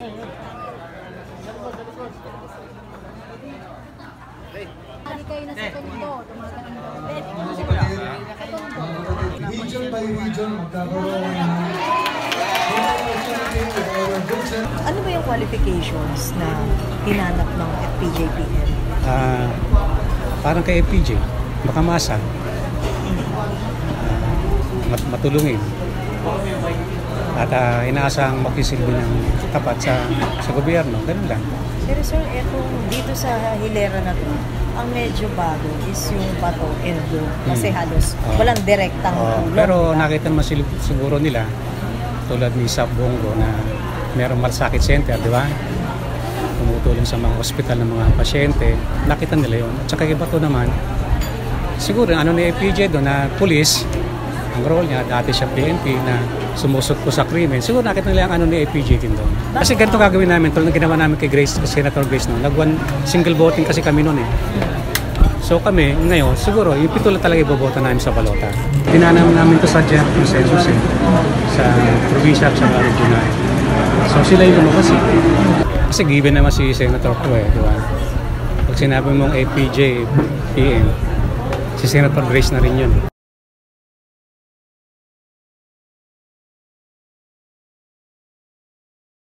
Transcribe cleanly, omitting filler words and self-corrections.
Hindi kayo na sa Tondo, Region by region, magkakaroon Ano ba yung qualifications na hinanap ng FPJPM? Parang kay FPJ, makamasa, matulungin, at inaasang makisilbi ng tapat sa gobyerno, ganun lang. Pero sir, dito sa hilera na to, ang medyo bago is yung Bato and Blue. Kasi halos walang direktang tulong. Pero nakita naman siguro nila, tulad ni Sap Bongo na merong malasakit center, di ba? Tumutulong sa mga ospital ng mga pasyente. Nakita nila yun. At saka iba to naman, siguro ano ni FPJ doon na pulis, ang role niya, dati siya PNP na sumusot po sa krimen. Siguro nakita nila ang ano ni FPJ din doon. Kasi ganito gagawin namin, tulad na ginawa namin kay Grace, Senator Grace noon. Single voting kasi kami noon eh. So kami, ngayon, siguro, yung 7 lang talaga ibobota namin sa balota. Tinanam namin ito sa joint consensus eh, sa provincial at sa regional. So sila yung lumabas eh. Kasi given naman si Senator ko eh, di ba? Pag sinabi mong APJ, PM, si Senator Grace na rin yun.